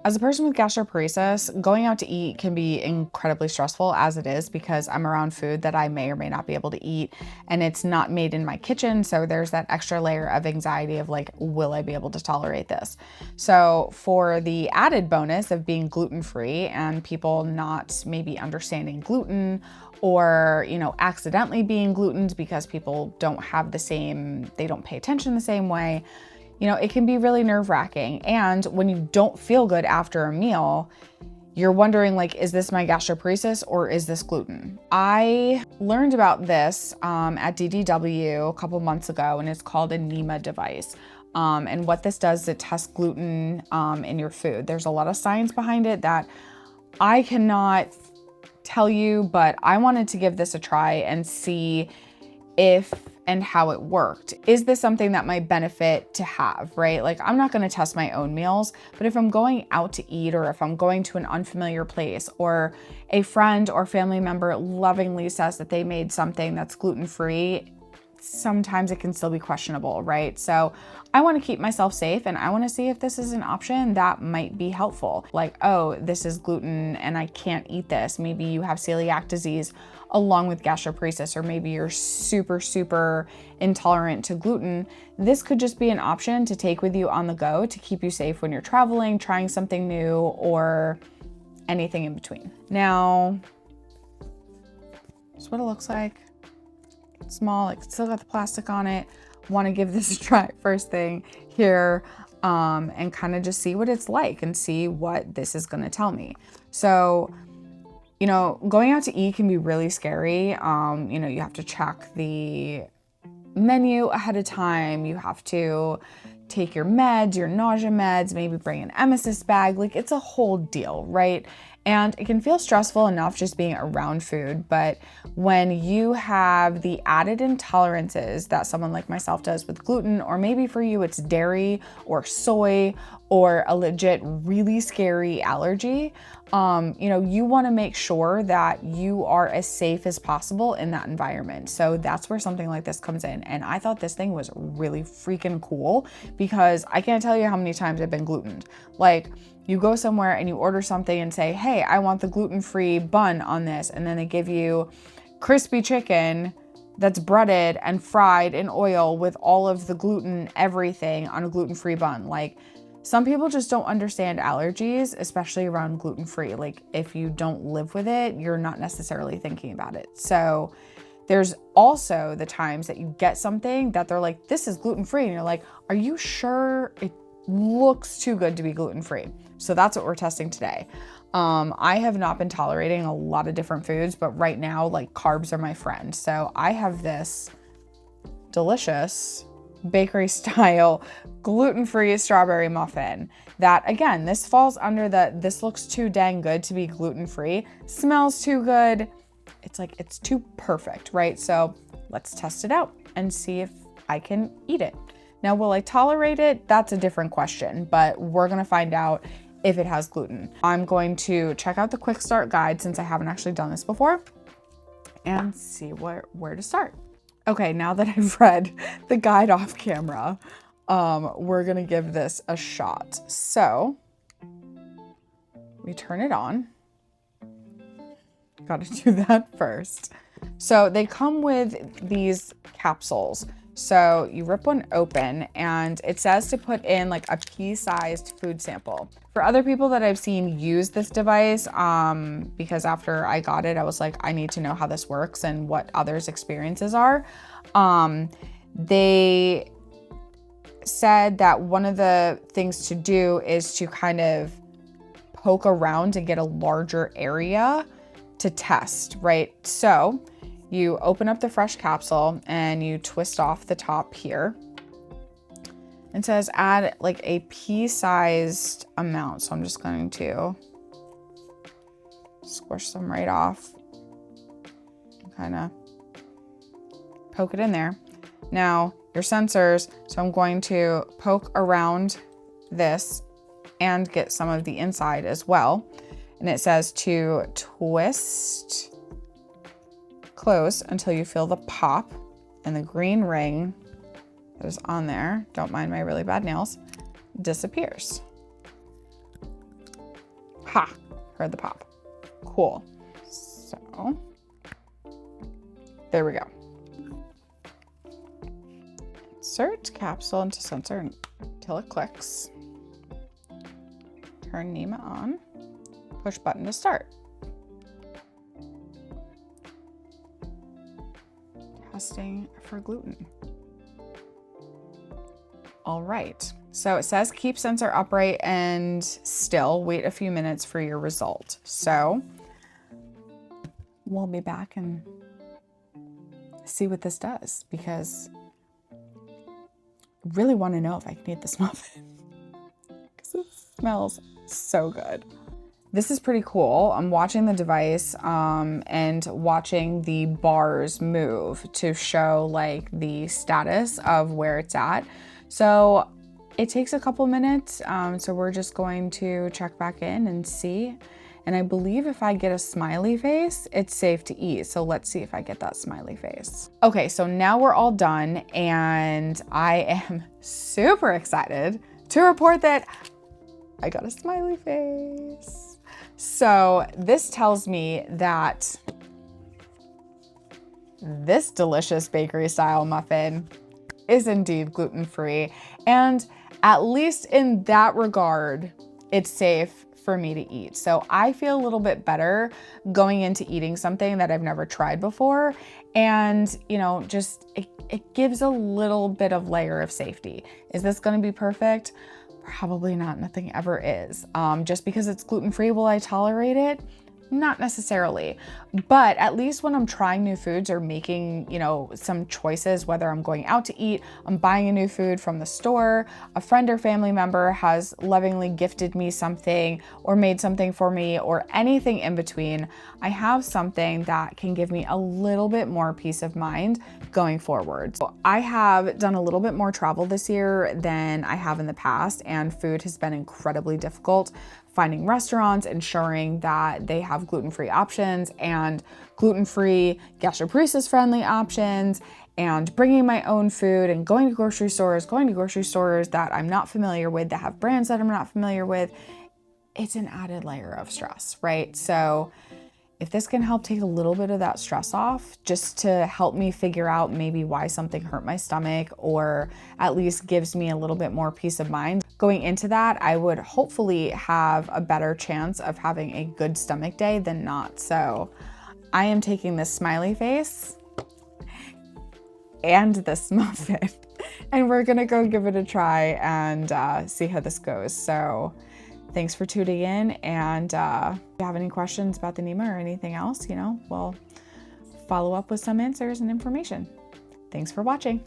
As a person with gastroparesis, going out to eat can be incredibly stressful as it is because I'm around food that I may or may not be able to eat and it's not made in my kitchen. So there's that extra layer of anxiety of like, will I be able to tolerate this? So for the added bonus of being gluten-free and people not maybe understanding gluten or, accidentally being glutened because people don't have they don't pay attention the same way. It can be really nerve-wracking. And when you don't feel good after a meal, you're wondering like, is this my gastroparesis or is this gluten? I learned about this at DDW a couple months ago, and it's called a NIMA device. And what this does is it tests gluten in your food. There's a lot of science behind it that I cannot tell you, but I wanted to give this a try and see if and how it worked. Is this something that might benefit to have, right? Like I'm not going to test my own meals, but if I'm going out to eat or if I'm going to an unfamiliar place or a friend or family member lovingly says that they made something that's gluten-free, sometimes it can still be questionable, right? So I want to keep myself safe and I want to see if this is an option that might be helpful. Like, oh, this is gluten and I can't eat this. Maybe you have celiac disease along with gastroparesis, or maybe you're super, super intolerant to gluten. This could just be an option to take with you on the go to keep you safe when you're traveling, trying something new, or anything in between. Now, that's what it looks like. It's small, it's still got the plastic on it. Want to give this a try first thing here and kind of just see what it's like and see what this is going to tell me. So, going out to eat can be really scary. You have to check the menu ahead of time. You have to take your meds, your nausea meds, maybe bring an emesis bag. Like it's a whole deal, right? And it can feel stressful enough just being around food, but when you have the added intolerances that someone like myself does with gluten, or maybe for you it's dairy or soy or a legit really scary allergy, you want to make sure that you are as safe as possible in that environment. So that's where something like this comes in. And I thought this thing was really freaking cool because I can't tell you how many times I've been glutened. Like, you go somewhere and you order something and say, hey, I want the gluten-free bun on this. And then they give you crispy chicken that's breaded and fried in oil with all of the gluten, everything on a gluten-free bun. Like, some people just don't understand allergies, especially around gluten-free. Like, if you don't live with it, you're not necessarily thinking about it. So there's also the times that you get something that they're like, this is gluten-free. And you're like, are you sure? It looks too good to be gluten-free. So that's what we're testing today. I have not been tolerating a lot of different foods, but right now, like, carbs are my friend. So I have this delicious bakery style gluten-free strawberry muffin that, again, this falls under this looks too dang good to be gluten-free, smells too good. It's like, it's too perfect, right? So let's test it out and see if I can eat it. Now, will I tolerate it? That's a different question, but we're gonna find out if it has gluten. I'm going to check out the quick start guide since I haven't actually done this before and see where to start. Okay, now that I've read the guide off camera, we're gonna give this a shot. So we turn it on. Gotta do that first. So they come with these capsules. So you rip one open and it says to put in like a pea-sized food sample. For other people that I've seen use this device, because after I got it, I was like, I need to know how this works and what others' experiences are. They said that one of the things to do is to kind of poke around and get a larger area to test, right? So you open up the fresh capsule and you twist off the top here. It says add like a pea-sized amount. So I'm just going to squish some right off. Kind of poke it in there. Now your sensors. So I'm going to poke around this and get some of the inside as well. And it says to twist close until you feel the pop and the green ring that is on there, don't mind my really bad nails, disappears. Ha, heard the pop. Cool. So there we go. Insert capsule into sensor until it clicks. Turn NIMA on. Push button to start. Testing for gluten. All right. So it says keep sensor upright and still. Wait a few minutes for your result. So we'll be back and see what this does, because I really want to know if I can eat this muffin because it smells so good. This is pretty cool. I'm watching the device and watching the bars move to show like the status of where it's at. So it takes a couple minutes. So we're just going to check back in and see. And I believe if I get a smiley face, it's safe to eat. So let's see if I get that smiley face. Okay, so now we're all done and I am super excited to report that I got a smiley face. So this tells me that this delicious bakery style muffin is indeed gluten-free. And at least in that regard, it's safe for me to eat. So I feel a little bit better going into eating something that I've never tried before. And, you know, just it gives a little bit of layer of safety. Is this going to be perfect? Probably not. Nothing ever is. Just because it's gluten-free, will I tolerate it? Not necessarily, but at least when I'm trying new foods or making, you know, some choices, whether I'm going out to eat, I'm buying a new food from the store, a friend or family member has lovingly gifted me something or made something for me or anything in between, I have something that can give me a little bit more peace of mind going forward. So I have done a little bit more travel this year than I have in the past, and food has been incredibly difficult. Finding restaurants, ensuring that they have gluten-free options and gluten-free, gastroparesis friendly options, and bringing my own food and going to grocery stores that I'm not familiar with, that have brands that I'm not familiar with. It's an added layer of stress, right? So if this can help take a little bit of that stress off, just to help me figure out maybe why something hurt my stomach, or at least gives me a little bit more peace of mind going into that, I would hopefully have a better chance of having a good stomach day than not. So I am taking this smiley face and this muffin and we're gonna go give it a try and see how this goes. So thanks for tuning in, and if you have any questions about the NIMA or anything else, you know, we'll follow up with some answers and information. Thanks for watching.